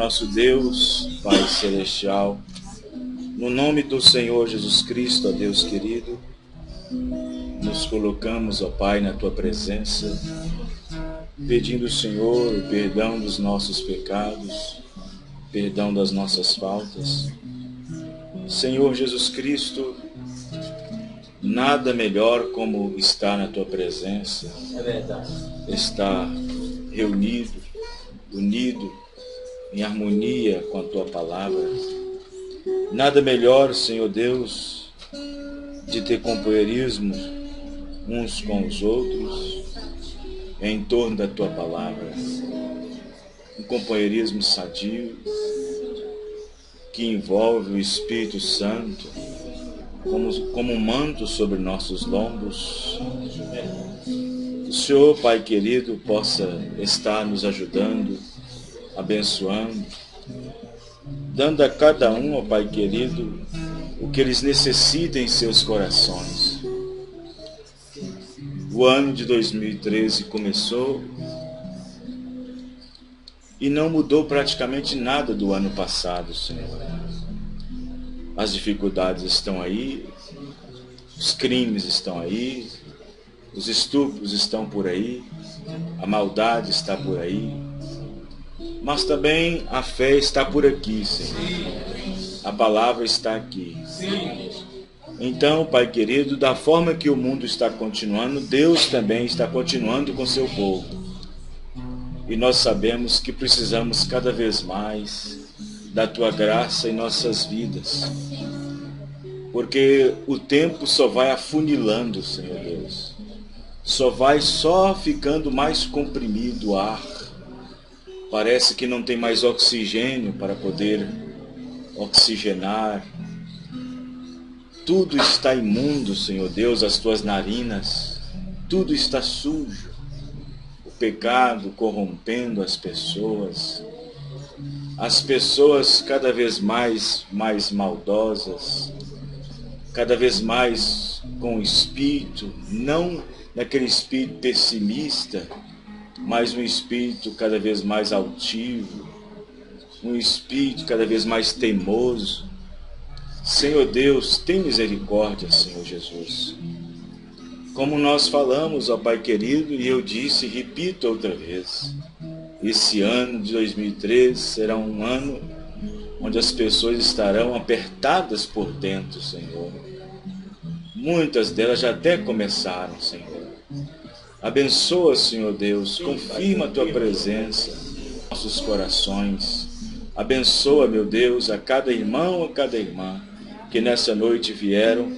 Nosso Deus, Pai Celestial, no nome do Senhor Jesus Cristo, ó Deus querido, nos colocamos, ó Pai, na Tua presença, pedindo, Senhor, o perdão dos nossos pecados, perdão das nossas faltas. Senhor Jesus Cristo, nada melhor como estar na Tua presença, estar reunido, unido, em harmonia com a Tua palavra. Nada melhor, Senhor Deus, de ter companheirismo uns com os outros em torno da Tua palavra. Um companheirismo sadio que envolve o Espírito Santo como um manto sobre nossos lombos. O Senhor, Pai querido, possa estar nos ajudando, abençoando, dando a cada um, ó Pai querido, o que eles necessitam em seus corações. O ano de 2013 começou e não mudou praticamente nada do ano passado, Senhor. As dificuldades estão aí, os crimes estão aí, os estupros estão por aí, a maldade está por aí, mas também a fé está por aqui, Senhor. A palavra está aqui. Então, Pai querido, da forma que o mundo está continuando, Deus também está continuando com seu povo. E nós sabemos que precisamos cada vez mais da Tua graça em nossas vidas. Porque o tempo só vai afunilando, Senhor Deus. Só ficando mais comprimido o ar. Parece que não tem mais oxigênio para poder oxigenar. Tudo está imundo, Senhor Deus, as Tuas narinas. Tudo está sujo. O pecado corrompendo as pessoas. As pessoas cada vez mais maldosas. Cada vez mais com o espírito, não naquele espírito pessimista, mas um espírito cada vez mais altivo, um espírito cada vez mais teimoso. Senhor Deus, tem misericórdia, Senhor Jesus. Como nós falamos, ó Pai querido, e eu disse e repito outra vez, esse ano de 2013 será um ano onde as pessoas estarão apertadas por dentro, Senhor. Muitas delas já até começaram, Senhor. Abençoa, Senhor Deus, confirma a Tua presença em nossos corações. Abençoa, meu Deus, a cada irmão, a cada irmã que nessa noite vieram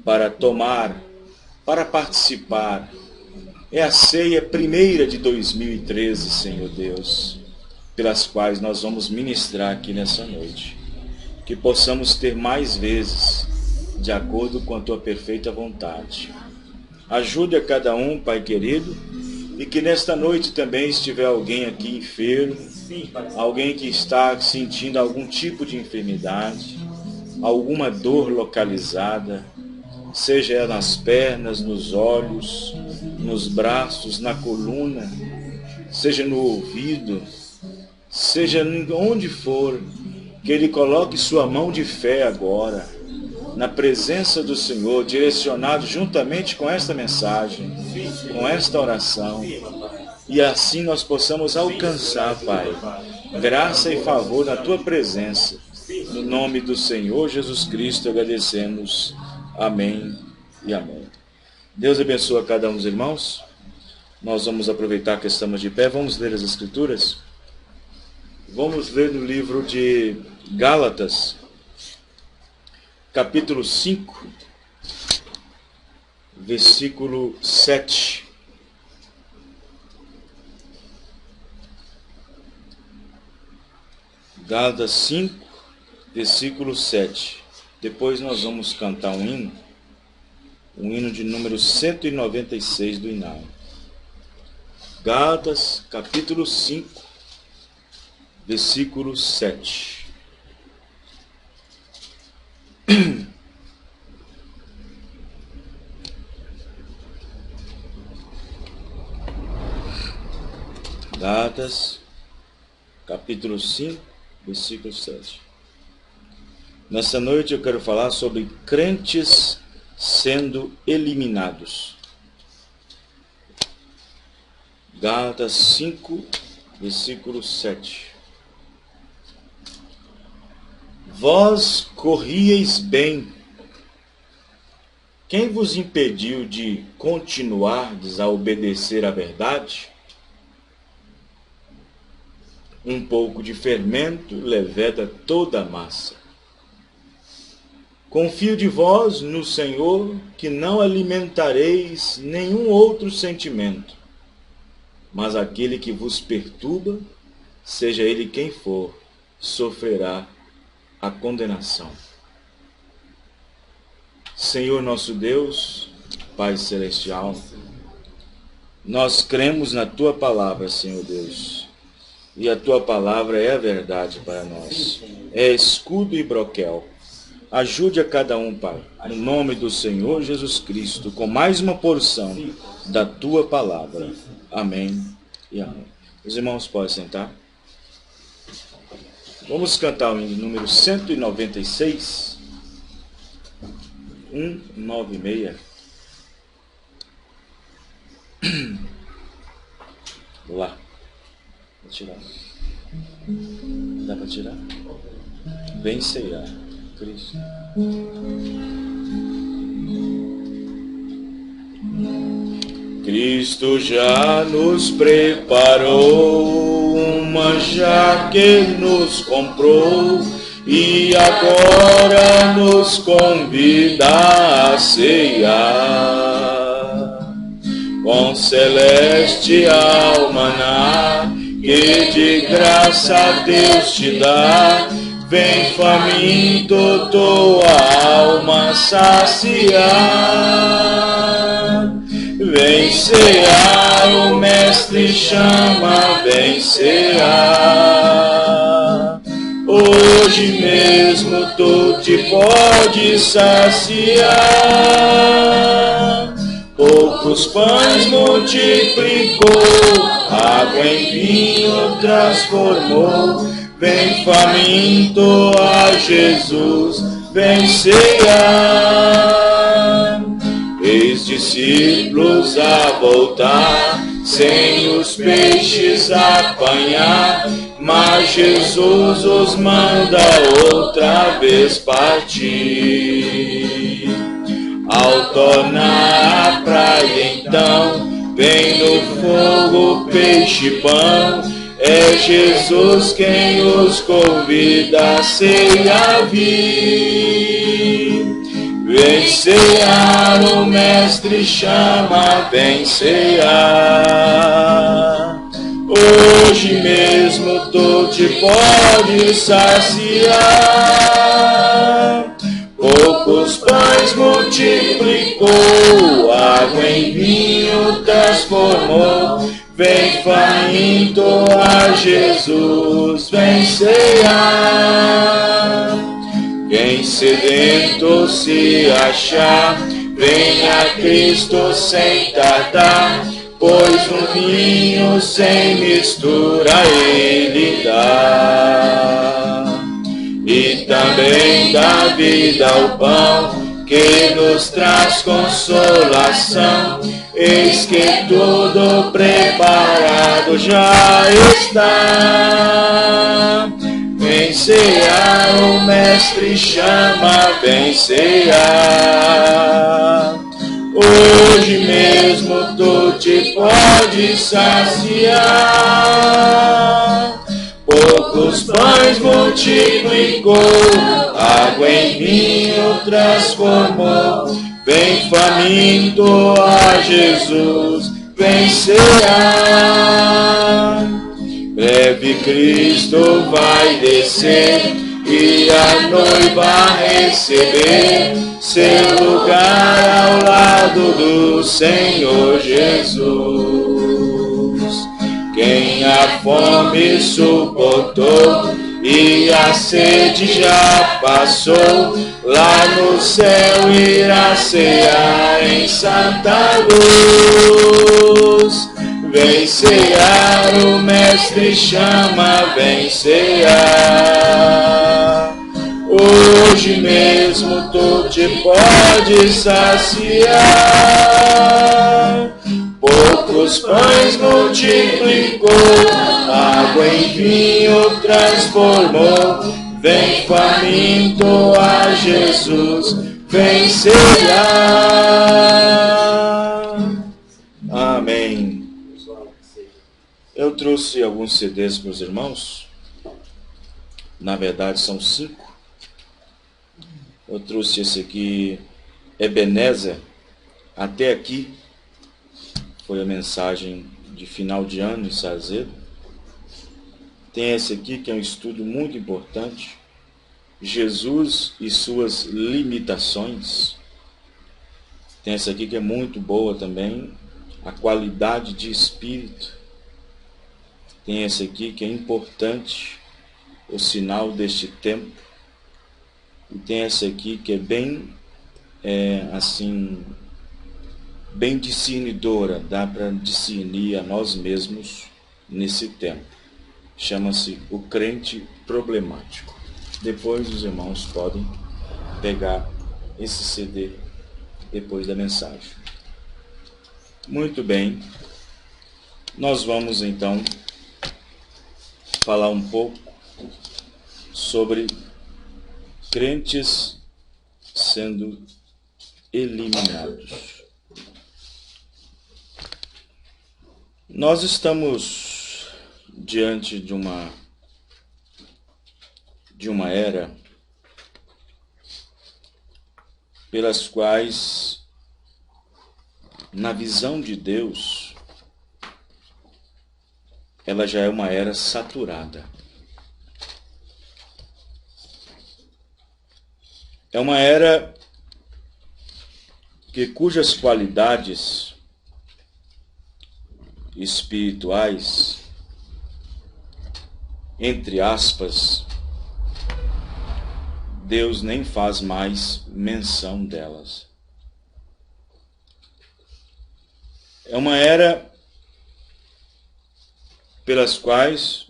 para tomar, para participar. É a ceia primeira de 2013, Senhor Deus, pelas quais nós vamos ministrar aqui nessa noite. Que possamos ter mais vezes, de acordo com a Tua perfeita vontade. Ajude a cada um, Pai querido, e que nesta noite também estiver alguém aqui enfermo, alguém que está sentindo algum tipo de enfermidade, alguma dor localizada, seja ela nas pernas, nos olhos, nos braços, na coluna, seja no ouvido, seja onde for, que Ele coloque sua mão de fé agora na presença do Senhor, direcionado juntamente com esta mensagem, com esta oração, e assim nós possamos alcançar, Pai, graça e favor na Tua presença. No nome do Senhor Jesus Cristo agradecemos. Amém e amém. Deus abençoe a cada um dos irmãos. Nós vamos aproveitar que estamos de pé, vamos ler as Escrituras. Vamos ler no livro de Gálatas, capítulo 5, versículo 7. Gálatas 5, versículo 7. Depois nós vamos cantar um hino de número 196 do Inário. Gálatas, capítulo 5, versículo 7. Gálatas, capítulo 5, versículo 7. Nessa noite eu quero falar sobre crentes sendo eliminados. Gálatas 5, versículo 7. Vós corrieis bem. Quem vos impediu de continuardes a obedecer à verdade? Um pouco de fermento leveda toda a massa. Confio de vós no Senhor, que não alimentareis nenhum outro sentimento, mas aquele que vos perturba, seja ele quem for, sofrerá a condenação. Senhor nosso Deus, Pai Celestial, nós cremos na Tua palavra, Senhor Deus, e a Tua palavra é a verdade para nós, é escudo e broquel. Ajude a cada um, Pai, no nome do Senhor Jesus Cristo, com mais uma porção da Tua palavra. Amém e amém. Os irmãos podem sentar. Vamos cantar o hino número 196. 196. Lá. Vou tirar. Dá para tirar? Vem ceiar. Cristo. Cristo já nos preparou um manjar que Ele nos comprou e agora nos convida a ceiar com celestial maná que de graça Deus te dá. Vem faminto tua alma saciar. Vem cear, o Mestre chama, vem cear. Hoje mesmo tu te podes saciar. Poucos pães multiplicou, água em vinho transformou. Vem faminto a Jesus, vem cear. Eis discípulos a voltar, sem os peixes apanhar, mas Jesus os manda outra vez partir. Ao tornar a praia então, vem no fogo peixe e pão. É Jesus quem os convida a cear vir. Vem cear, o Mestre chama, vem cear. Hoje mesmo tu te podes saciar. Poucos pães multiplicou, água em vinho transformou. Vem faminto a Jesus, vem cear. Quem sedento se achar, vem a Cristo sem tardar, pois um vinho sem mistura Ele dá. E também dá vida ao pão que nos traz consolação. Eis que tudo preparado já está. Vem cear, o Mestre chama, vem cear. Hoje mesmo tu te pode saciar. Poucos pães multiplicou, água em vinho transformou. Vem faminto a Jesus, vem cear. Breve Cristo vai descer e a noiva receber seu lugar ao lado do Senhor Jesus. Quem a fome suportou e a sede já passou, lá no céu irá cear em santa luz. Vem cear, o Mestre chama, vem cear. Hoje mesmo tu te pode saciar. Poucos pães multiplicou, água em vinho transformou. Vem faminto a Jesus, vem cear. Amém. Eu trouxe alguns CDs para os irmãos. Na verdade são 5. Eu trouxe esse aqui, Ebenezer, até aqui. Foi a mensagem de final de ano em Sazedo. Tem esse aqui que é um estudo muito importante. Jesus e suas limitações. Tem essa aqui que é muito boa também. A qualidade de espírito. Tem esse aqui que é importante. O sinal deste tempo. E tem essa aqui que é bem, bem discernidora. Dá para discernir a nós mesmos nesse tempo. Chama-se O Crente Problemático. Depois os irmãos podem pegar esse CD depois da mensagem. Muito bem. Nós vamos então falar um pouco sobre crentes sendo eliminados. Nós estamos diante de uma era pelas quais, na visão de Deus, ela já é uma era saturada. É uma era cujas qualidades espirituais, entre aspas, Deus nem faz mais menção delas. É uma era pelas quais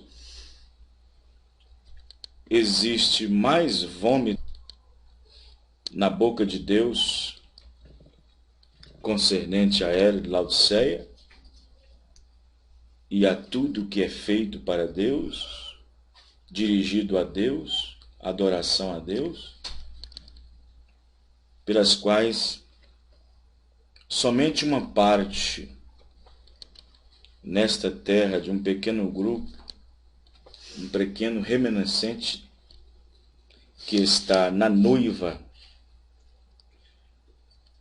existe mais vômito na boca de Deus concernente à era de Laodiceia e a tudo que é feito para Deus, dirigido a Deus, adoração a Deus, pelas quais somente uma parte nesta terra de um pequeno grupo, um pequeno remanescente que está na noiva,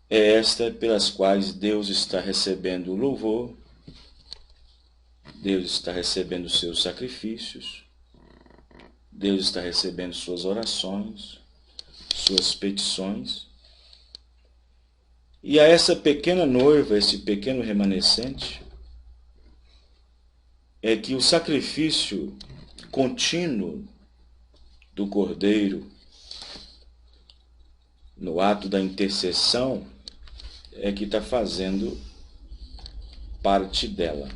é esta pelas quais Deus está recebendo o louvor, Deus está recebendo os seus sacrifícios, Deus está recebendo suas orações, suas petições. E a essa pequena noiva, esse pequeno remanescente, é que o sacrifício contínuo do Cordeiro, no ato da intercessão, é que está fazendo parte dela.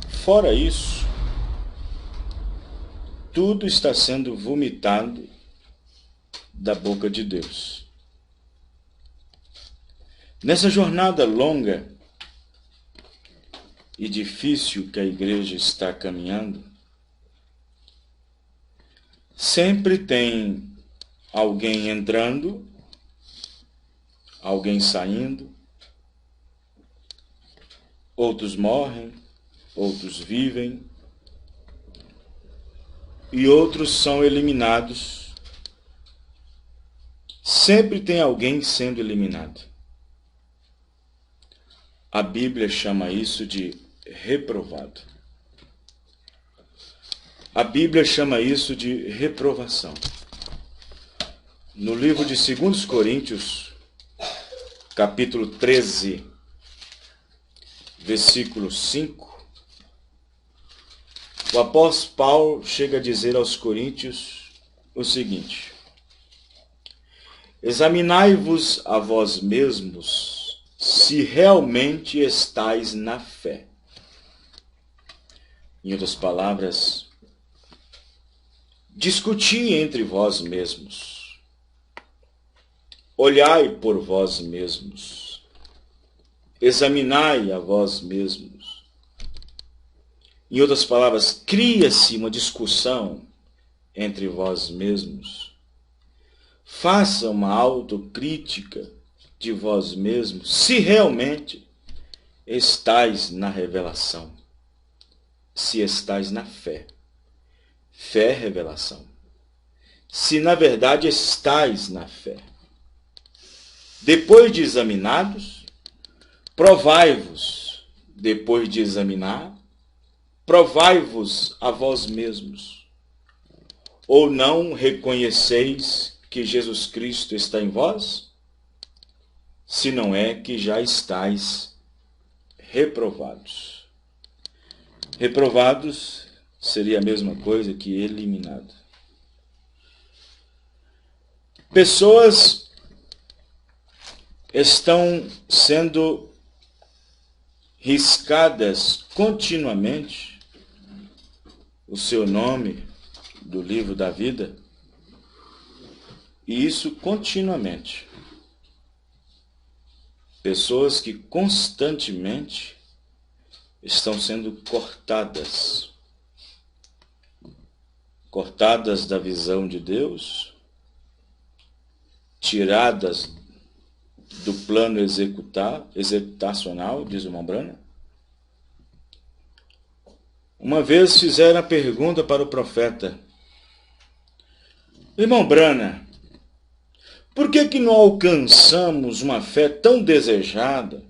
Fora isso, tudo está sendo vomitado da boca de Deus. Nessa jornada longa e difícil que a igreja está caminhando, sempre tem alguém entrando, alguém saindo, outros morrem, outros vivem e outros são eliminados. Sempre tem alguém sendo eliminado. A Bíblia chama isso de reprovado. A Bíblia chama isso de reprovação. No livro de 2 Coríntios, capítulo 13, versículo 5, o apóstolo Paulo chega a dizer aos coríntios o seguinte: examinai-vos a vós mesmos se realmente estáis na fé. Em outras palavras, discuti entre vós mesmos, olhai por vós mesmos, examinai a vós mesmos. Em outras palavras, cria-se uma discussão entre vós mesmos. Faça uma autocrítica de vós mesmos, se realmente estáis na revelação, se estáis na fé. Fé é revelação. Se na verdade estáis na fé. Depois de examinados, provai-vos. Depois de examinar, provai-vos a vós mesmos. Ou não reconheceis que Jesus Cristo está em vós? Se não é que já estáis reprovados. Reprovados seria a mesma coisa que eliminado. Pessoas estão sendo riscadas continuamente o seu nome do livro da vida, e isso continuamente. Pessoas que constantemente estão sendo cortadas da visão de Deus, tiradas do plano executacional, diz o irmão Brana. Uma vez fizeram a pergunta para o profeta: irmão Brana, por que não alcançamos uma fé tão desejada?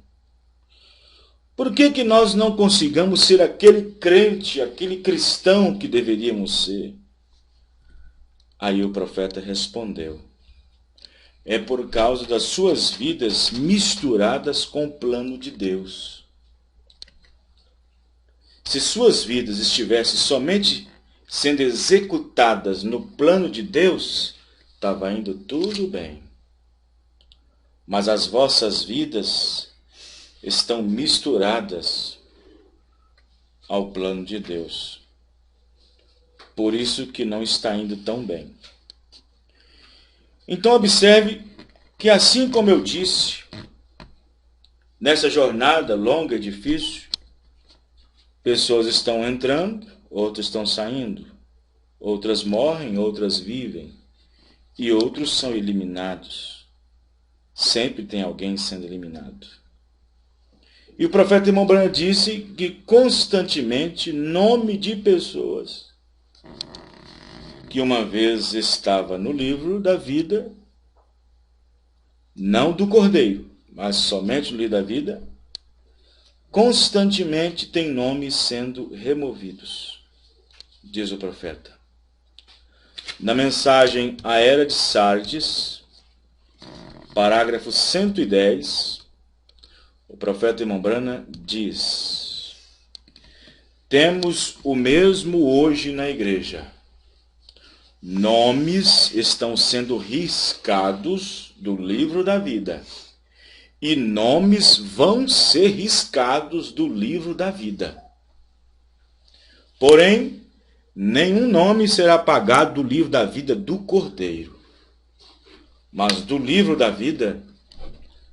Por que nós não consigamos ser aquele crente, aquele cristão que deveríamos ser? Aí o profeta respondeu: é por causa das suas vidas misturadas com o plano de Deus. Se suas vidas estivessem somente sendo executadas no plano de Deus, estava indo tudo bem. Mas as vossas vidas estão misturadas ao plano de Deus. Por isso que não está indo tão bem. Então observe que, assim como eu disse, nessa jornada longa e difícil, pessoas estão entrando, outras estão saindo, outras morrem, outras vivem, e outros são eliminados. Sempre tem alguém sendo eliminado. E o profeta irmão Branham disse que constantemente nome de pessoas que uma vez estava no livro da vida, não do Cordeiro, mas somente no livro da vida, constantemente tem nomes sendo removidos, diz o profeta. Na mensagem à Era de Sardes, parágrafo 110, o profeta irmão Branham diz: temos o mesmo hoje na igreja. Nomes estão sendo riscados do livro da vida. E nomes vão ser riscados do livro da vida. Porém, nenhum nome será apagado do livro da vida do Cordeiro. Mas do livro da vida,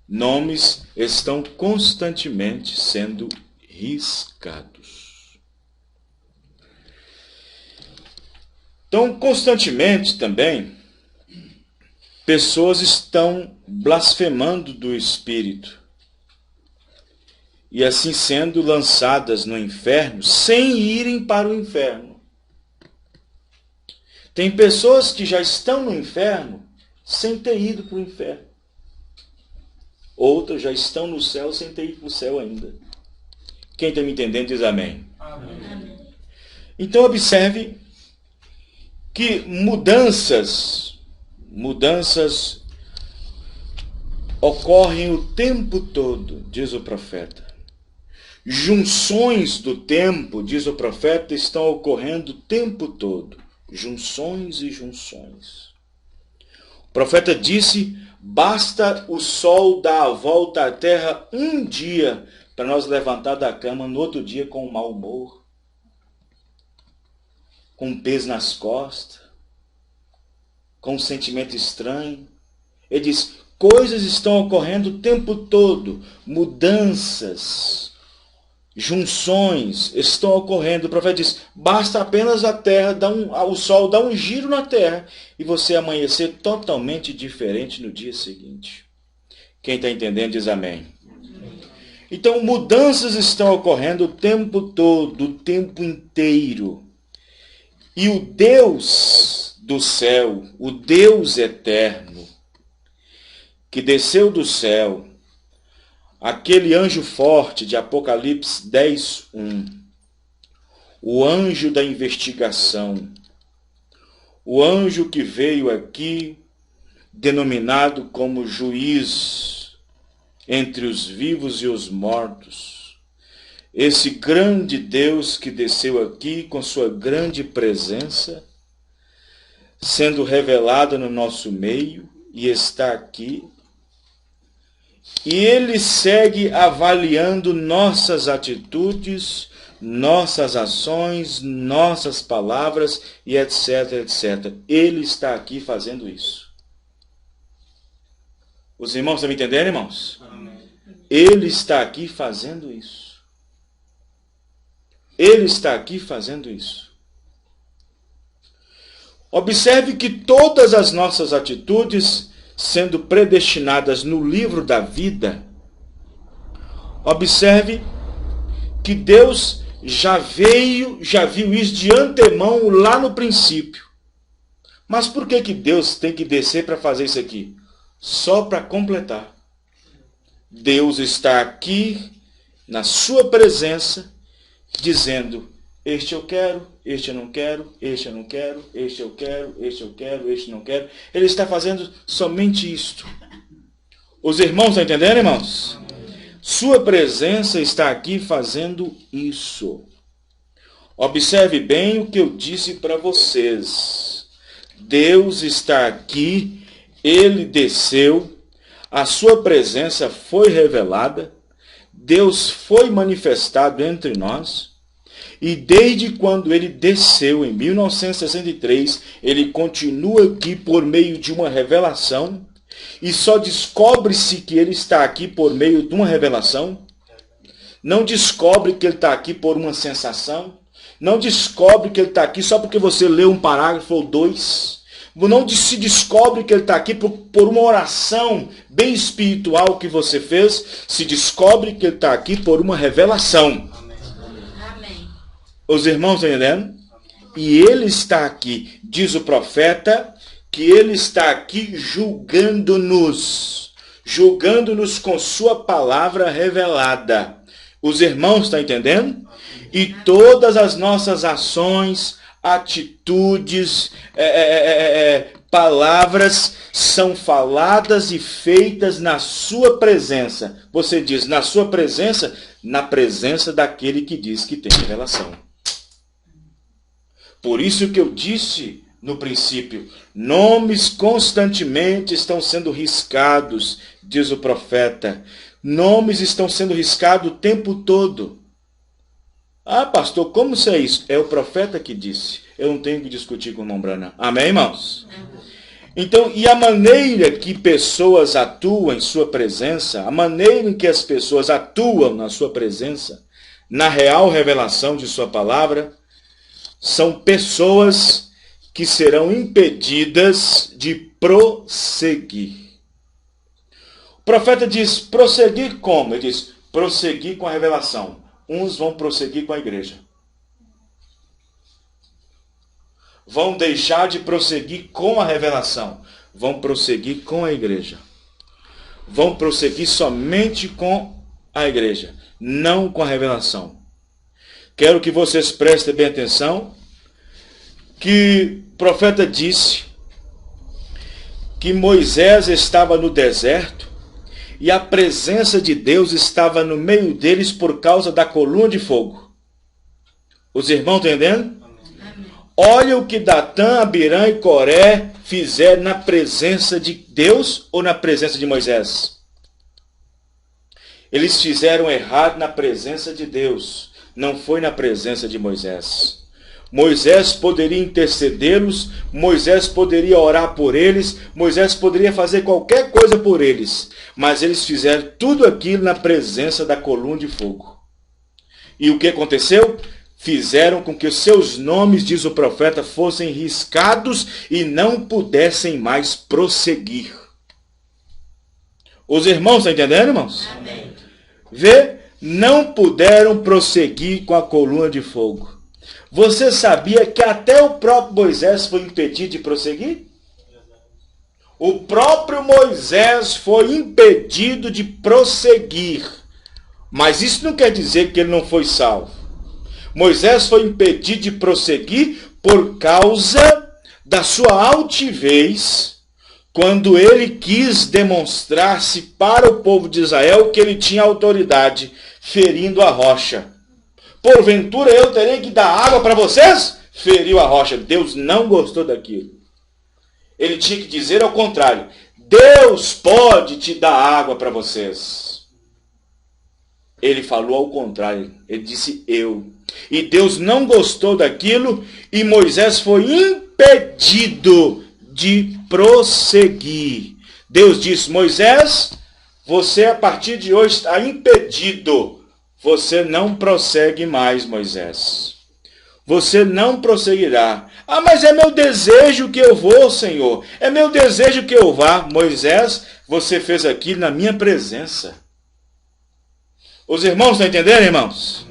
nomes estão constantemente sendo riscados. Então, constantemente também, pessoas estão blasfemando do Espírito e assim sendo lançadas no inferno sem irem para o inferno. Tem pessoas que já estão no inferno sem ter ido para o inferno. Outras já estão no céu sem ter ido para o céu ainda. Quem está me entendendo diz amém. Amém. Então observe que mudanças ocorrem o tempo todo, diz o profeta. Junções do tempo, diz o profeta, estão ocorrendo o tempo todo. Junções e junções. O profeta disse, basta o sol dar a volta à terra um dia para nós levantar da cama no outro dia com um mau humor, com um peso nas costas, com um sentimento estranho. Ele diz, coisas estão ocorrendo o tempo todo, mudanças, junções estão ocorrendo. O profeta diz, basta apenas a terra, o sol dar um giro na terra e você amanhecer totalmente diferente no dia seguinte. Quem está entendendo diz amém. Então, mudanças estão ocorrendo o tempo todo, o tempo inteiro. E o Deus do céu, o Deus eterno, que desceu do céu, aquele anjo forte de Apocalipse 10:1, o anjo da investigação, o anjo que veio aqui denominado como juiz entre os vivos e os mortos, esse grande Deus que desceu aqui com sua grande presença, sendo revelado no nosso meio e está aqui, e ele segue avaliando nossas atitudes, nossas ações, nossas palavras e etc, etc. Ele está aqui fazendo isso. Os irmãos estão me entendendo, irmãos? Amém. Ele está aqui fazendo isso. Ele está aqui fazendo isso. Observe que todas as nossas atitudes, sendo predestinadas no livro da vida, observe que Deus já viu isso de antemão lá no princípio. Mas por que Deus tem que descer para fazer isso aqui? Só para completar. Deus está aqui na sua presença, dizendo, este eu quero, este eu não quero, este eu não quero, este eu quero, este eu quero, este não quero. Ele está fazendo somente isto. Os irmãos estão entendendo, irmãos? Sua presença está aqui fazendo isso. Observe bem o que eu disse para vocês. Deus está aqui, ele desceu, a sua presença foi revelada, Deus foi manifestado entre nós, e desde quando ele desceu em 1963, ele continua aqui por meio de uma revelação, e só descobre-se que ele está aqui por meio de uma revelação. Não descobre que ele está aqui por uma sensação. Não descobre que ele está aqui só porque você leu um parágrafo ou dois. Não se descobre que ele está aqui por uma oração bem espiritual que você fez. Se descobre que ele está aqui por uma revelação. Amém. Os irmãos estão entendendo? E ele está aqui, diz o profeta, que ele está aqui julgando-nos com sua palavra revelada. Os irmãos estão entendendo? E todas as nossas ações, atitudes, palavras são faladas e feitas na sua presença. Você diz, na sua presença, na presença daquele que diz que tem revelação. Por isso que eu disse no princípio, nomes constantemente estão sendo riscados, diz o profeta. Nomes estão sendo riscados o tempo todo. Ah, pastor, como isso é isso? É o profeta que disse. eu não tenho que discutir com o irmão Branham. Amém, irmãos? Então, e a maneira que pessoas atuam em sua presença, a maneira em que as pessoas atuam na sua presença, na real revelação de sua palavra, são pessoas que serão impedidas de prosseguir. O profeta diz, prosseguir como? Ele diz, prosseguir com a revelação. Uns vão prosseguir com a igreja. Vão deixar de prosseguir com a revelação. Vão prosseguir com a igreja. Vão prosseguir somente com a igreja, não com a revelação. Quero que vocês prestem bem atenção que o profeta disse que Moisés estava no deserto e a presença de Deus estava no meio deles por causa da coluna de fogo. Os irmãos estão entendendo? Olha o que Datã, Abirã e Coré fizeram na presença de Deus ou na presença de Moisés? Eles fizeram errado na presença de Deus, não foi na presença de Moisés. Moisés poderia intercedê-los, Moisés poderia orar por eles, Moisés poderia fazer qualquer coisa por eles, mas eles fizeram tudo aquilo na presença da coluna de fogo. E o que aconteceu? Fizeram com que os seus nomes, diz o profeta, fossem riscados e não pudessem mais prosseguir. Os irmãos estão entendendo, irmãos? Amém. Vê, não puderam prosseguir com a coluna de fogo. Você sabia que até o próprio Moisés foi impedido de prosseguir? O próprio Moisés foi impedido de prosseguir. Mas isso não quer dizer que ele não foi salvo. Moisés foi impedido de prosseguir por causa da sua altivez, quando ele quis demonstrar-se para o povo de Israel que ele tinha autoridade, ferindo a rocha. Porventura eu terei que dar água para vocês? Feriu a rocha. Deus não gostou daquilo. Ele tinha que dizer ao contrário. Deus pode te dar água para vocês. Ele falou ao contrário. Ele disse eu. E Deus não gostou daquilo e Moisés foi impedido de prosseguir. Deus disse, Moisés, você a partir de hoje está impedido. Você não prossegue mais, Moisés. Você não prosseguirá. Ah, mas é meu desejo que eu vou, Senhor. É meu desejo que eu vá. Moisés, você fez aquilo na minha presença. Os irmãos estão entendendo, irmãos?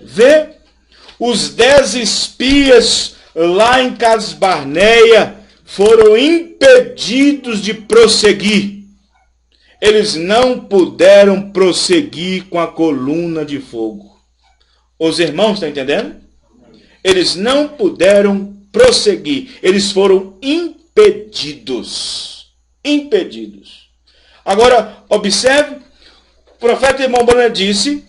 Vê, os 10 espias lá em Cades Barneia foram impedidos de prosseguir. Eles não puderam prosseguir com a coluna de fogo. Os irmãos estão entendendo? Eles não puderam prosseguir. Eles foram impedidos. Impedidos. Agora, observe, o profeta irmão Branham disse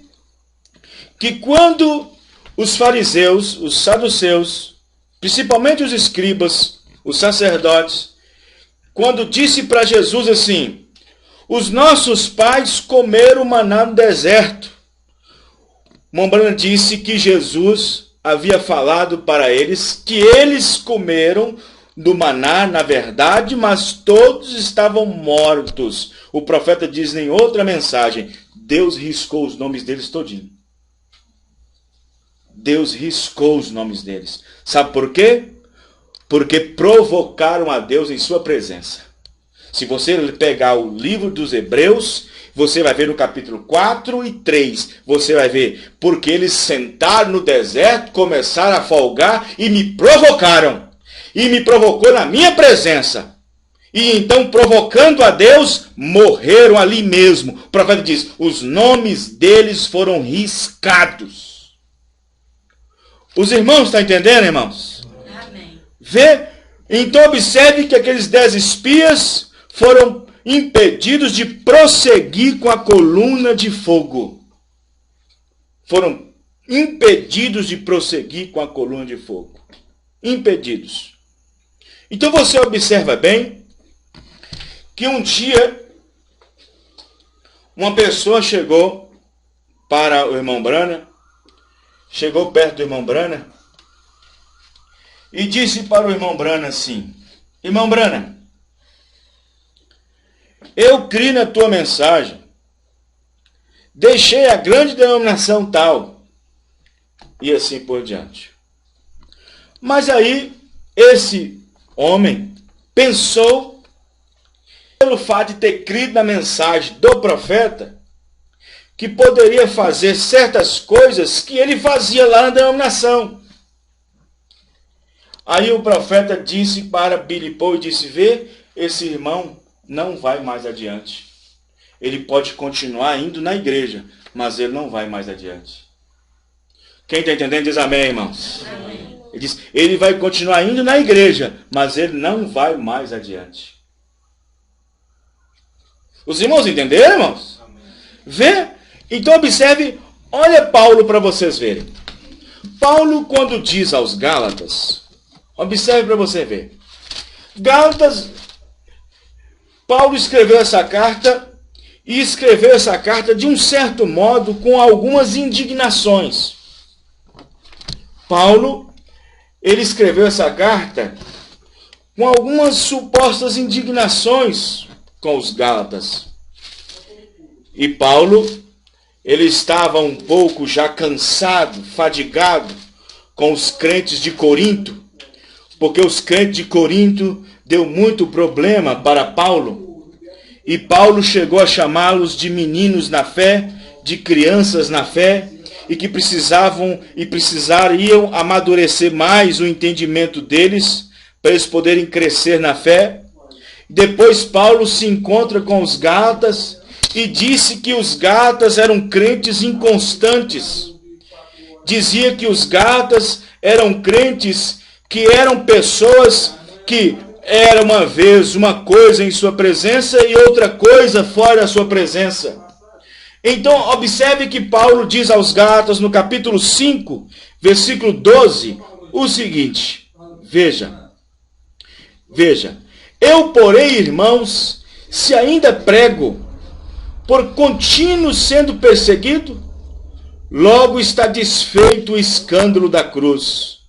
que quando os fariseus, os saduceus, principalmente os escribas, os sacerdotes, quando disse para Jesus assim, os nossos pais comeram maná no deserto. Irmão Branham disse que Jesus havia falado para eles que eles comeram do maná, na verdade, mas todos estavam mortos. O profeta diz em outra mensagem, Deus riscou os nomes deles todinho. Deus riscou os nomes deles. Sabe por quê? Porque provocaram a Deus em sua presença. Se você pegar o livro dos Hebreus, você vai ver no capítulo 4 e 3, você vai ver, porque eles sentaram no deserto, começaram a folgar e me provocaram. E me provocou na minha presença. E então, provocando a Deus, morreram ali mesmo. O profeta diz, os nomes deles foram riscados. Os irmãos estão entendendo, irmãos? Amém. Vê? Então observe que aqueles 10 espias foram impedidos de prosseguir com a coluna de fogo. Foram impedidos de prosseguir com a coluna de fogo. Impedidos. Então você observa bem que um dia uma pessoa chegou para o irmão Branham, chegou perto do irmão Branham e disse para o irmão Branham assim: irmão Branham, eu criei na tua mensagem, deixei a grande denominação tal, e assim por diante. Mas aí, esse homem pensou, pelo fato de ter crido na mensagem do profeta, que poderia fazer certas coisas que ele fazia lá na denominação. Aí o profeta disse para Billy Paul, e disse: vê, esse irmão não vai mais adiante. Ele pode continuar indo na igreja, mas ele não vai mais adiante. Quem está entendendo diz amém, irmãos. Amém. Ele diz, ele vai continuar indo na igreja, mas ele não vai mais adiante. Os irmãos entenderam, irmãos? Amém. Vê? Então observe, olha Paulo para vocês verem. Paulo, quando diz aos Gálatas, observe para você ver. Gálatas, Paulo escreveu essa carta, e escreveu essa carta de um certo modo com algumas indignações. Paulo, ele escreveu essa carta com algumas supostas indignações com os Gálatas. E Paulo, ele estava um pouco já cansado, fadigado com os crentes de Corinto, porque os crentes de Corinto deu muito problema para Paulo. E Paulo chegou a chamá-los de meninos na fé, de crianças na fé, e que precisariam amadurecer mais o entendimento deles, para eles poderem crescer na fé. Depois Paulo se encontra com os Gálatas e disse que os Gálatas eram crentes inconstantes. Dizia que os Gálatas eram crentes que eram pessoas que era uma vez uma coisa em sua presença e outra coisa fora da sua presença. Então, observe que Paulo diz aos Gálatas no capítulo 5, versículo 12, o seguinte. Veja. Eu, porém, irmãos, se ainda prego, por contínuo sendo perseguido, logo está desfeito o escândalo da cruz.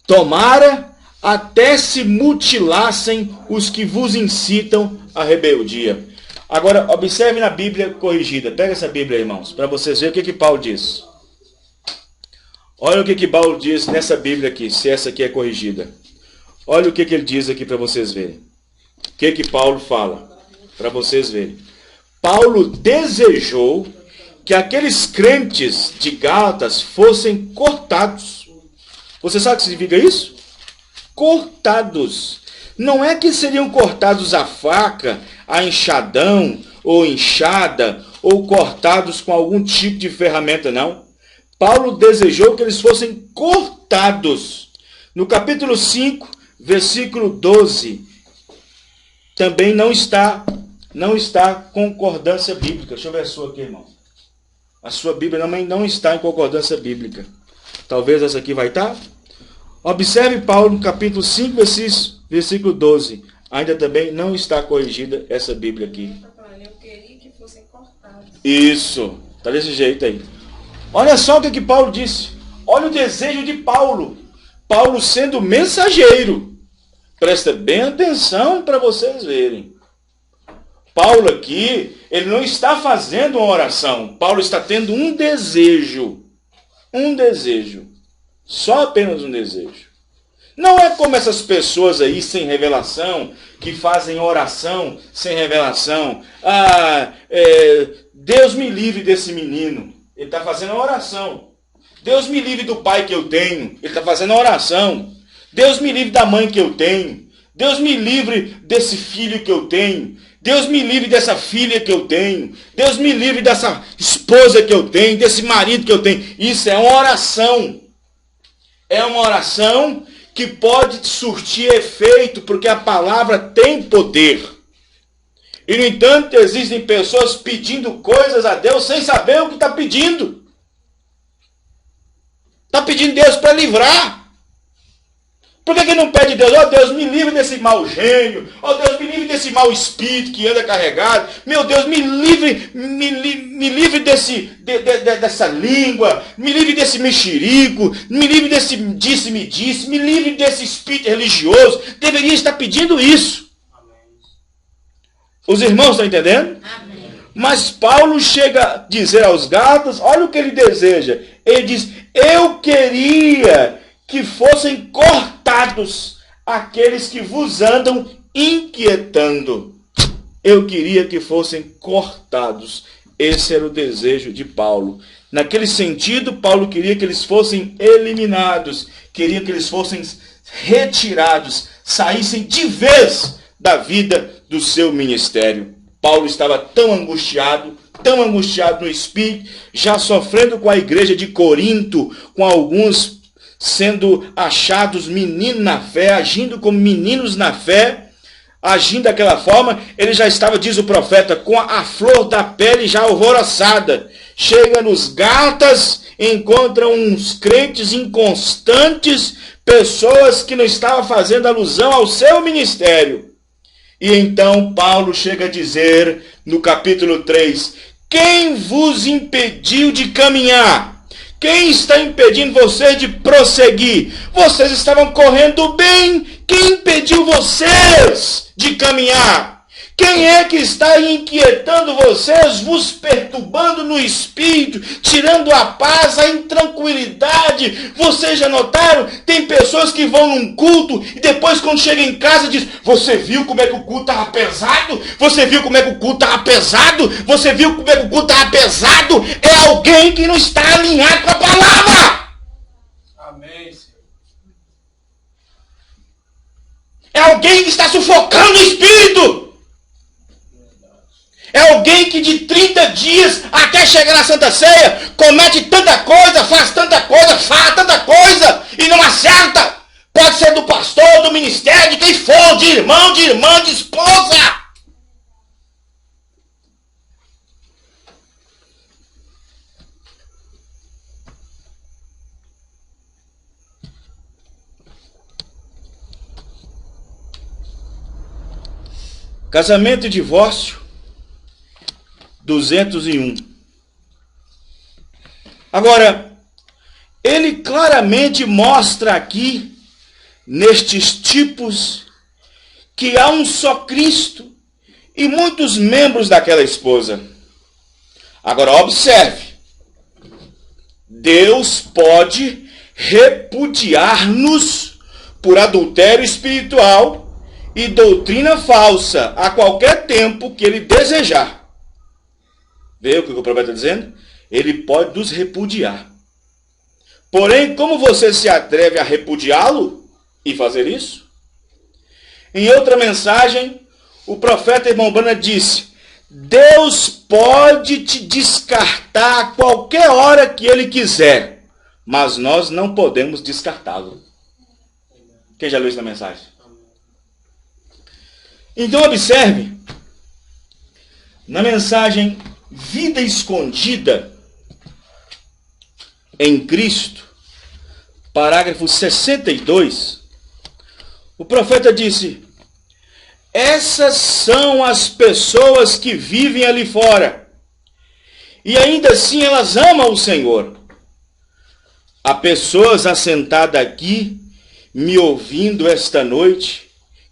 Tomara até se mutilassem os que vos incitam à rebeldia. Agora, observe na Bíblia corrigida. Pega essa Bíblia, irmãos, para vocês verem o que Paulo diz. Olha o que Paulo diz nessa Bíblia aqui, se essa aqui é corrigida. Olha o que ele diz aqui para vocês verem. O que Paulo fala, para vocês verem. Paulo desejou que aqueles crentes de Gálatas fossem cortados. Você sabe o que significa isso? Cortados. Não é que seriam cortados a faca, a enxadão, ou enxada, ou cortados com algum tipo de ferramenta, não. Paulo desejou que eles fossem cortados. No capítulo 5, versículo 12, também não está concordância bíblica. Deixa eu ver a sua aqui, irmão. A sua Bíblia também não está em concordância bíblica. Talvez essa aqui vai estar. Observe Paulo no capítulo 5, versículo 12. Ainda também não está corrigida essa Bíblia aqui. Eu queria que fossem cortados. Isso. Está desse jeito aí. Olha só o que Paulo disse. Olha o desejo de Paulo. Paulo sendo mensageiro. Presta bem atenção para vocês verem. Paulo aqui, ele não está fazendo uma oração. Paulo está tendo um desejo. Um desejo. Só apenas um desejo. Não é como essas pessoas aí sem revelação, que fazem oração sem revelação. Deus me livre desse menino. Ele está fazendo uma oração. Deus me livre do pai que eu tenho. Ele está fazendo uma oração. Deus me livre da mãe que eu tenho. Deus me livre desse filho que eu tenho. Deus me livre dessa filha que eu tenho. Deus me livre dessa esposa que eu tenho, desse marido que eu tenho. Isso é uma oração. É uma oração que pode surtir efeito, porque a palavra tem poder. E, no entanto, existem pessoas pedindo coisas a Deus sem saber o que está pedindo. Está pedindo Deus para livrar. Por que não pede a Deus, ó Deus, me livre desse mau gênio, ó Deus, me livre desse mau espírito que anda carregado, meu Deus, me livre dessa língua, me livre desse mexerico, me livre desse disse-me-disse, me livre desse espírito religioso. Deveria estar pedindo isso. Os irmãos estão entendendo? Amém. Mas Paulo chega a dizer aos Gálatas, olha o que ele deseja. Ele diz, eu queria que fossem cortados aqueles que vos andam inquietando. Eu queria que fossem cortados. Esse era o desejo de Paulo. Naquele sentido, Paulo queria que eles fossem eliminados, queria que eles fossem retirados, saíssem de vez da vida do seu ministério. Paulo estava tão angustiado no espírito, já sofrendo com a igreja de Corinto, com alguns sendo achados meninos na fé, agindo como meninos na fé, agindo daquela forma, ele já estava, diz o profeta, com a flor da pele já alvoroçada. Chega nos Gálatas, encontra uns crentes inconstantes, pessoas que não estavam fazendo alusão ao seu ministério. E então Paulo chega a dizer, no capítulo 3, quem vos impediu de caminhar? Quem está impedindo vocês de prosseguir? Vocês estavam correndo bem. Quem impediu vocês de caminhar? Quem é que está inquietando vocês, vos perturbando no espírito, tirando a paz, a intranquilidade? Vocês já notaram? Tem pessoas que vão num culto e depois quando chega em casa diz, você viu como é que o culto estava pesado? Você viu como é que o culto estava pesado? Você viu como é que o culto estava pesado? É alguém que não está alinhado com a palavra. Amém, Senhor. É alguém que está sufocando o espírito. É alguém que de 30 dias até chegar na Santa Ceia comete tanta coisa, faz tanta coisa, fala tanta coisa e não acerta. Pode ser do pastor, do ministério, de quem for, de irmão, de irmã, de esposa. Casamento e divórcio. 201. Agora, ele claramente mostra aqui, nestes tipos, que há um só Cristo e muitos membros daquela esposa. Agora, observe. Deus pode repudiar-nos por adultério espiritual e doutrina falsa a qualquer tempo que ele desejar. Vê o que o profeta está dizendo? Ele pode nos repudiar. Porém, como você se atreve a repudiá-lo e fazer isso? Em outra mensagem, o profeta irmão Branham disse, Deus pode te descartar a qualquer hora que ele quiser, mas nós não podemos descartá-lo. Quem já leu isso na mensagem? Então observe, na mensagem Vida Escondida em Cristo, parágrafo 62, o profeta disse, essas são as pessoas que vivem ali fora, e ainda assim elas amam o Senhor. Há pessoas assentadas aqui, me ouvindo esta noite,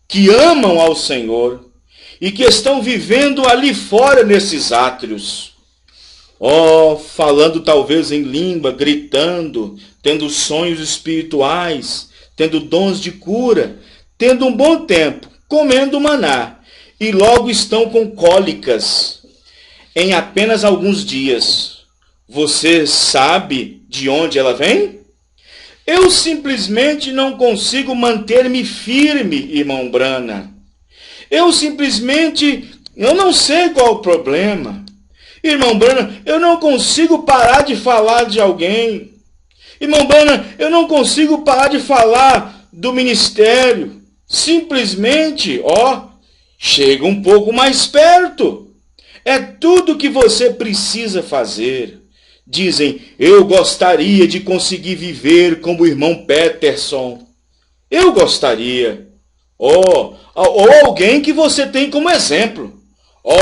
que amam ao Senhor, e que estão vivendo ali fora nesses átrios. Falando talvez em língua, gritando, tendo sonhos espirituais, tendo dons de cura, tendo um bom tempo, comendo maná, e logo estão com cólicas em apenas alguns dias. Você sabe de onde ela vem? Eu simplesmente não consigo manter-me firme, irmão Brana. Eu não sei qual o problema. Irmão Brana, eu não consigo parar de falar de alguém. Irmão Brana, eu não consigo parar de falar do ministério. Simplesmente, chega um pouco mais perto. É tudo o que você precisa fazer. Dizem, eu gostaria de conseguir viver como o irmão Peterson. Eu gostaria. Ou alguém que você tem como exemplo.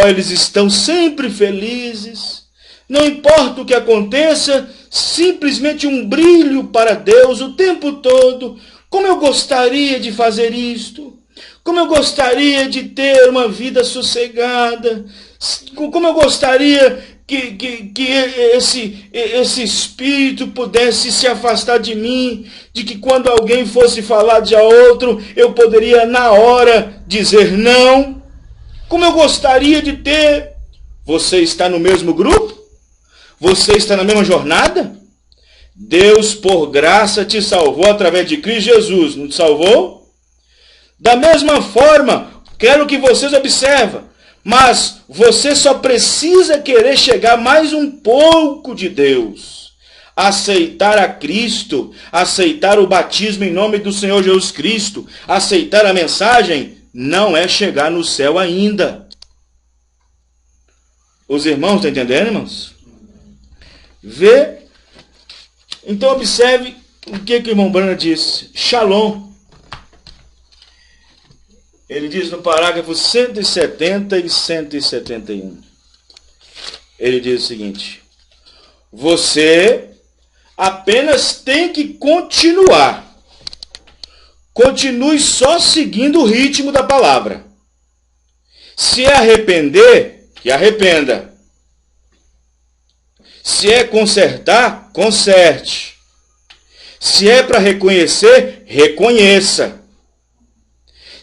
Eles estão sempre felizes. Não importa o que aconteça, simplesmente um brilho para Deus o tempo todo. Como eu gostaria de fazer isto. Como eu gostaria de ter uma vida sossegada. Como eu gostaria que esse espírito pudesse se afastar de mim, de que quando alguém fosse falar de outro, eu poderia na hora dizer não. Como eu gostaria de ter. Você está no mesmo grupo? Você está na mesma jornada? Deus, por graça, te salvou através de Cristo Jesus, não te salvou? Da mesma forma, quero que vocês observem, mas você só precisa querer chegar mais um pouco de Deus. Aceitar a Cristo, aceitar o batismo em nome do Senhor Jesus Cristo, aceitar a mensagem, não é chegar no céu ainda. Os irmãos estão entendendo, irmãos? Vê. Então observe o que o irmão Branham disse. Shalom. Ele diz no parágrafo 170 e 171. Ele diz o seguinte: você apenas tem que continuar. Continue só seguindo o ritmo da palavra. Se arrepender, que arrependa. Se é consertar, conserte. Se é para reconhecer, reconheça.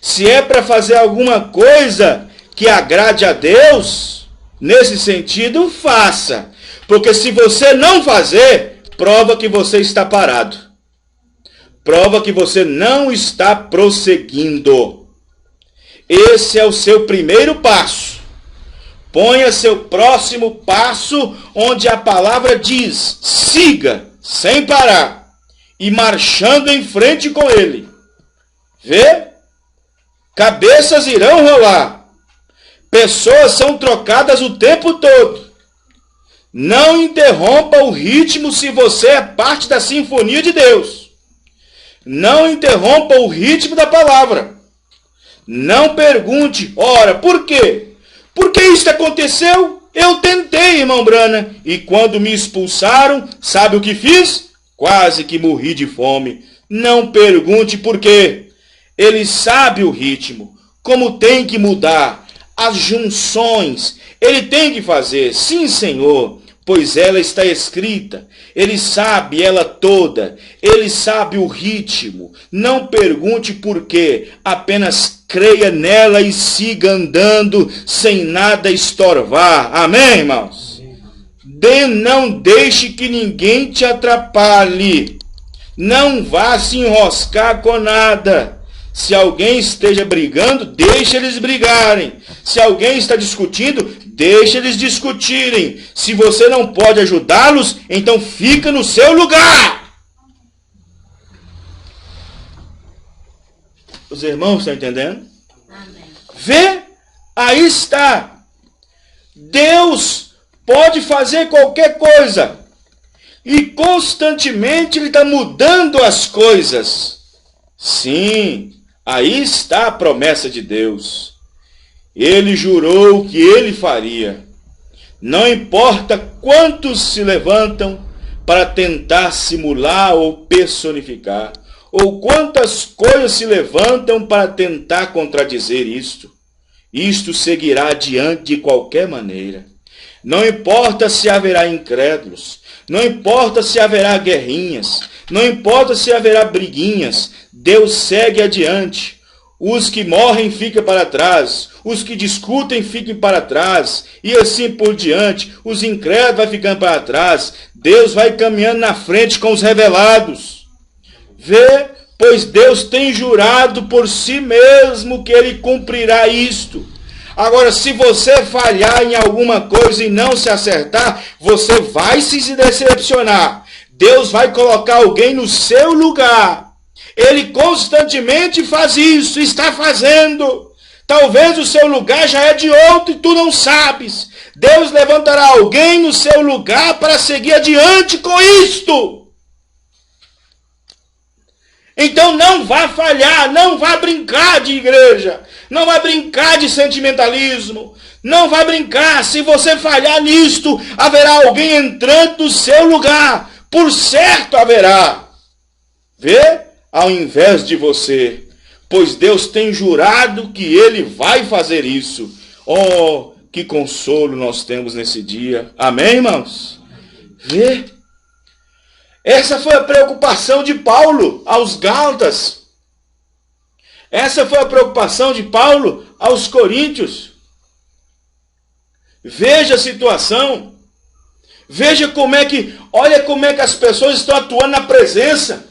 Se é para fazer alguma coisa que agrade a Deus, nesse sentido, faça. Porque se você não fazer, prova que você está parado. Prova que você não está prosseguindo. Esse é o seu primeiro passo. Ponha seu próximo passo onde a palavra diz: siga, sem parar, e marchando em frente com ele. Vê? Cabeças irão rolar. Pessoas são trocadas o tempo todo. Não interrompa o ritmo se você é parte da sinfonia de Deus. Não interrompa o ritmo da palavra. Não pergunte, ora, por quê? Por que isso aconteceu? Eu tentei, irmão Branham, e quando me expulsaram, sabe o que fiz? Quase que morri de fome. Não pergunte por quê. Ele sabe o ritmo, como tem que mudar, as junções. Ele tem que fazer, sim, Senhor, pois ela está escrita. Ele sabe ela toda. Ele sabe o ritmo. Não pergunte por quê. Apenas creia nela e siga andando sem nada estorvar. Amém, irmãos? Não deixe que ninguém te atrapalhe. Não vá se enroscar com nada. Se alguém esteja brigando, deixe eles brigarem. Se alguém está discutindo, deixe eles discutirem. Se você não pode ajudá-los, então fica no seu lugar. Os irmãos estão entendendo? Amém. Vê? Aí está. Deus pode fazer qualquer coisa. E constantemente Ele está mudando as coisas. Sim, aí está a promessa de Deus. Ele jurou que Ele faria. Não importa quantos se levantam para tentar simular ou personificar, ou quantas coisas se levantam para tentar contradizer isto. Isto seguirá adiante de qualquer maneira. Não importa se haverá incrédulos, não importa se haverá guerrinhas, não importa se haverá briguinhas, Deus segue adiante. Os que morrem ficam para trás, os que discutem ficam para trás, e assim por diante. Os incrédulos vão ficando para trás. Deus vai caminhando na frente com os revelados. Vê, pois Deus tem jurado por si mesmo que Ele cumprirá isto. Agora, se você falhar em alguma coisa e não se acertar, você vai se decepcionar. Deus vai colocar alguém no seu lugar. Ele constantemente faz isso, está fazendo. Talvez o seu lugar já é de outro e tu não sabes. Deus levantará alguém no seu lugar para seguir adiante com isto. Então não vá falhar, não vá brincar de igreja, não vá brincar de sentimentalismo, não vá brincar. Se você falhar nisto, haverá alguém entrando no seu lugar, por certo haverá. Vê? Ao invés de você, pois Deus tem jurado que Ele vai fazer isso. Oh, que consolo nós temos nesse dia. Amém, irmãos? Vê? Essa foi a preocupação de Paulo aos Gálatas. Essa foi a preocupação de Paulo aos Coríntios. Veja a situação. Veja olha como é que as pessoas estão atuando na presença.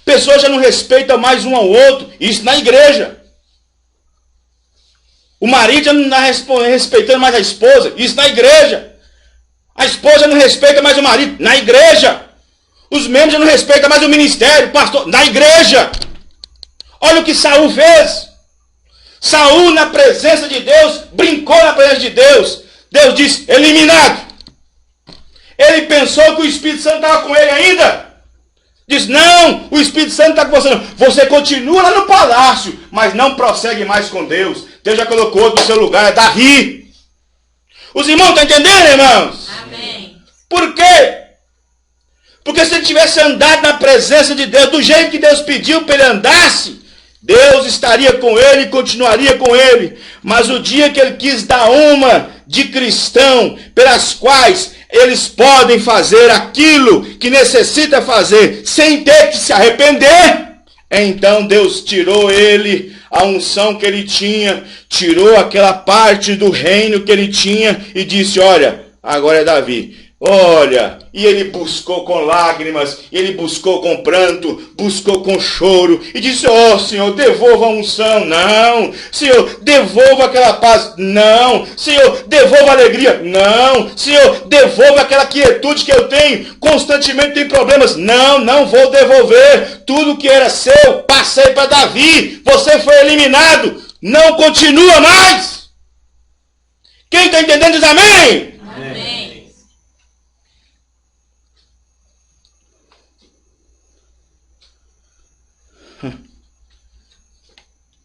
Pessoas já não respeitam mais um ao outro. Isso na igreja. O marido já não está respeitando mais a esposa. Isso na igreja. A esposa não respeita mais o marido. Na igreja. Os membros já não respeitam mais o ministério. Pastor, na igreja. Olha o que Saul fez. Saul, na presença de Deus, brincou na presença de Deus. Deus disse, eliminado. Ele pensou que o Espírito Santo estava com ele ainda. Diz, não, o Espírito Santo está com você não. Você continua lá no palácio, mas não prossegue mais com Deus. Deus já colocou outro no seu lugar, é Davi. Os irmãos estão entendendo, irmãos? Amém. Por quê? Porque se ele tivesse andado na presença de Deus, do jeito que Deus pediu para ele andasse, Deus estaria com ele e continuaria com ele. Mas o dia que ele quis dar uma de cristão, pelas quais eles podem fazer aquilo que necessita fazer, sem ter que se arrepender, então Deus tirou ele, a unção que ele tinha, tirou aquela parte do reino que ele tinha e disse, olha, agora é Davi. Olha, e ele buscou com lágrimas, ele buscou com pranto, buscou com choro, e disse, ó Senhor, devolva a unção, não, Senhor, devolva aquela paz, não, Senhor, devolva a alegria, não, Senhor, devolva aquela quietude que eu tenho, constantemente tem problemas, não vou devolver, tudo que era seu, passei para Davi, você foi eliminado, não continua mais. Quem está entendendo diz amém? Amém.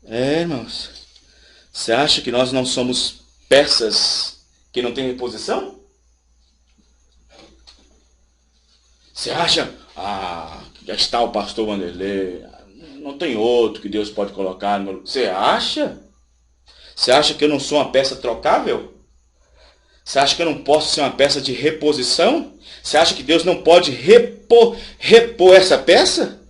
Irmãos, você acha que nós não somos peças que não tem reposição? Você acha, já está o pastor Wanderlei, não tem outro que Deus pode colocar no... Você acha? Você acha que eu não sou uma peça trocável? Você acha que eu não posso ser uma peça de reposição? Você acha que Deus não pode repor essa peça?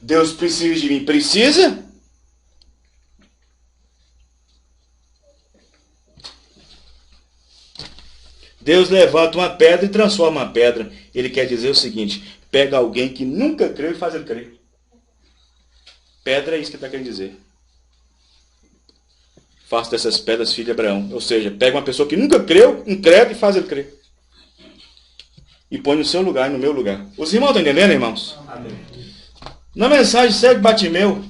Deus precisa de mim. Precisa? Deus levanta uma pedra e transforma a pedra. Ele quer dizer o seguinte, pega alguém que nunca creu e faz ele crer. Pedra é isso que ele está querendo dizer. Faça dessas pedras filho de Abraão. Ou seja, pega uma pessoa que nunca creu, incrédulo, e faz ele crer. E põe no seu lugar e no meu lugar. Os irmãos estão entendendo, irmãos? Amém. Na mensagem cego Bartimeu,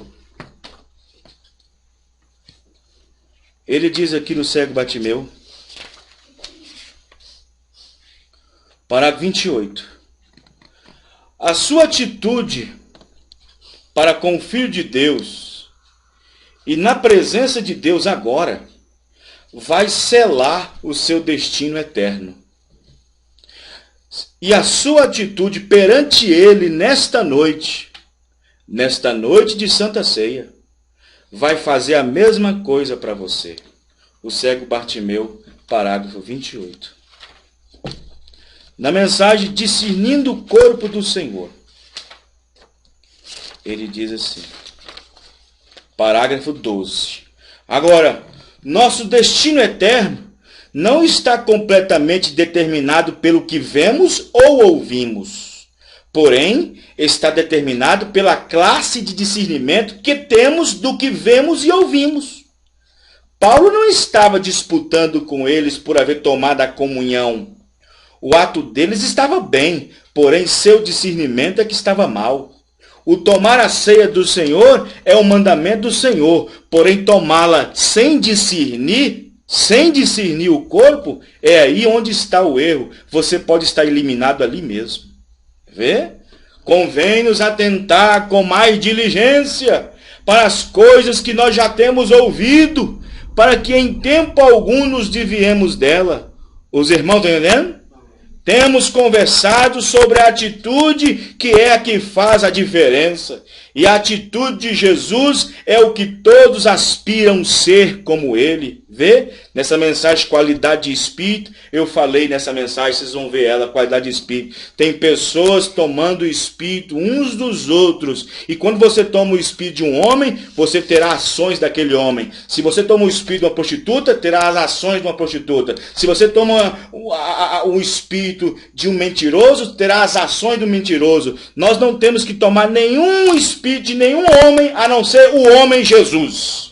ele diz aqui no cego Bartimeu, parágrafo 28. A sua atitude para com o Filho de Deus e na presença de Deus agora vai selar o seu destino eterno. E a sua atitude perante ele nesta noite de Santa Ceia, vai fazer a mesma coisa para você. O cego Bartimeu, parágrafo 28. Na mensagem Discernindo o Corpo do Senhor, ele diz assim, parágrafo 12. Agora, nosso destino eterno não está completamente determinado pelo que vemos ou ouvimos, porém, está determinado pela classe de discernimento que temos do que vemos e ouvimos. Paulo não estava disputando com eles por haver tomado a comunhão. O ato deles estava bem, porém seu discernimento é que estava mal. O tomar a ceia do Senhor é o mandamento do Senhor, porém tomá-la sem discernir sem discernir o corpo, é aí onde está o erro. Você pode estar eliminado ali mesmo. Vê? Convém-nos atentar com mais diligência para as coisas que nós já temos ouvido, para que em tempo algum nos desviemos dela. Os irmãos estão entendendo? Temos conversado sobre a atitude que é a que faz a diferença. E a atitude de Jesus é o que todos aspiram ser como ele. Vê? Nessa mensagem, qualidade de espírito, eu falei nessa mensagem, vocês vão ver ela, qualidade de espírito. Tem pessoas tomando o espírito uns dos outros. E quando você toma o espírito de um homem, você terá ações daquele homem. Se você toma o espírito de uma prostituta, terá as ações de uma prostituta. Se você toma o espírito de um mentiroso, terá as ações do mentiroso. Nós não temos que tomar nenhum espírito de nenhum homem, a não ser o homem Jesus.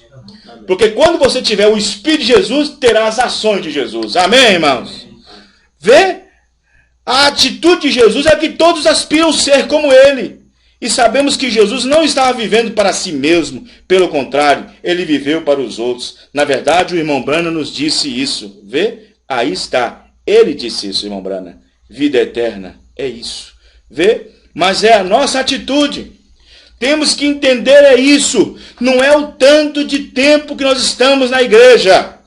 Porque quando você tiver o Espírito de Jesus, terá as ações de Jesus. Amém, irmãos? Vê? A atitude de Jesus é que todos aspiram ser como ele. E sabemos que Jesus não estava vivendo para si mesmo. Pelo contrário, ele viveu para os outros. Na verdade, o irmão Branham nos disse isso. Vê? Aí está. Ele disse isso, irmão Branham. Vida eterna é isso. Vê? Mas é a nossa atitude. Temos que entender isso. Não é o tanto de tempo que nós estamos na igreja.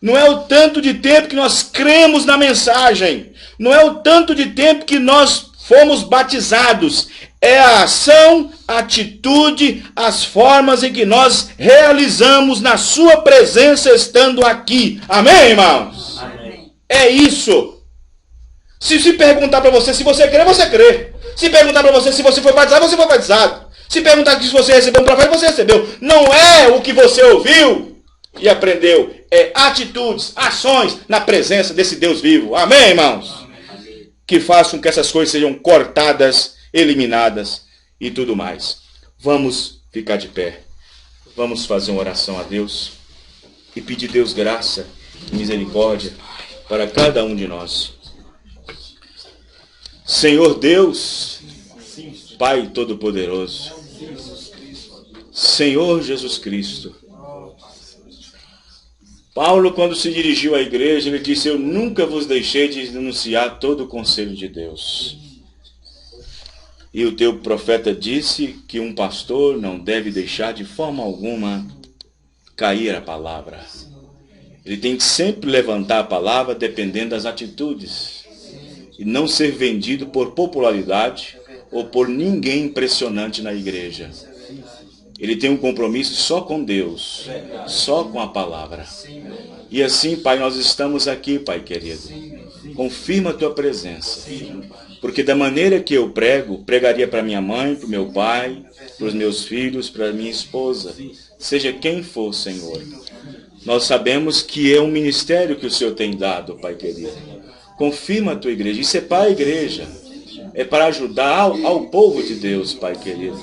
Não é o tanto de tempo que nós cremos na mensagem. Não é o tanto de tempo que nós fomos batizados. É a ação, a atitude, as formas em que nós realizamos na sua presença estando aqui. Amém, irmãos? Amém. É isso. Se perguntar para você se você crê, você crê. Se perguntar para você se você foi batizado, você foi batizado. Se perguntar se você recebeu um profeta, você recebeu. Não é o que você ouviu e aprendeu. É atitudes, ações na presença desse Deus vivo. Amém, irmãos? Amém. Que façam com que essas coisas sejam cortadas, eliminadas e tudo mais. Vamos ficar de pé. Vamos fazer uma oração a Deus e pedir a Deus graça e misericórdia para cada um de nós. Senhor Deus, Pai Todo-Poderoso, Senhor Jesus Cristo. Paulo, quando se dirigiu à igreja, ele disse: eu nunca vos deixei de denunciar todo o conselho de Deus. E o teu profeta disse que um pastor não deve deixar de forma alguma cair a palavra. Ele tem que sempre levantar a palavra dependendo das atitudes. E não ser vendido por popularidade ou por ninguém impressionante na igreja. Ele tem um compromisso só com Deus, só com a palavra. E assim, Pai, nós estamos aqui, Pai querido. Confirma a tua presença. Porque da maneira que eu prego, pregaria para minha mãe, para o meu pai, para os meus filhos, para minha esposa. Seja quem for, Senhor. Nós sabemos que é um ministério que o Senhor tem dado, Pai querido. Confirma a tua igreja. Isso é para a igreja. É para ajudar ao povo de Deus, Pai querido.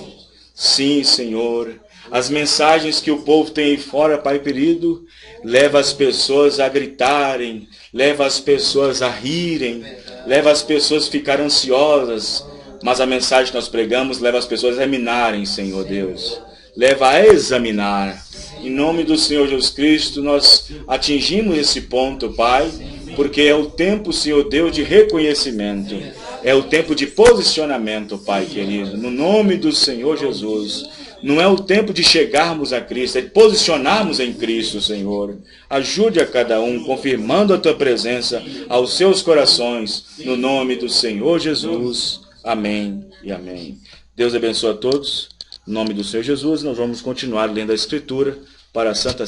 Sim, Senhor. As mensagens que o povo tem aí fora, Pai querido, leva as pessoas a gritarem, leva as pessoas a rirem, leva as pessoas a ficar ansiosas. Mas a mensagem que nós pregamos leva as pessoas a examinarem, Senhor Deus. Leva a examinar. Em nome do Senhor Jesus Cristo, nós atingimos esse ponto, Pai, porque é o tempo, Senhor Deus, de reconhecimento. É o tempo de posicionamento, Pai querido. No nome do Senhor Jesus. Não é o tempo de chegarmos a Cristo, é de posicionarmos em Cristo, Senhor. Ajude a cada um, confirmando a tua presença aos seus corações. No nome do Senhor Jesus. Amém e amém. Deus abençoe a todos. No nome do Senhor Jesus, nós vamos continuar lendo a Escritura para a Santa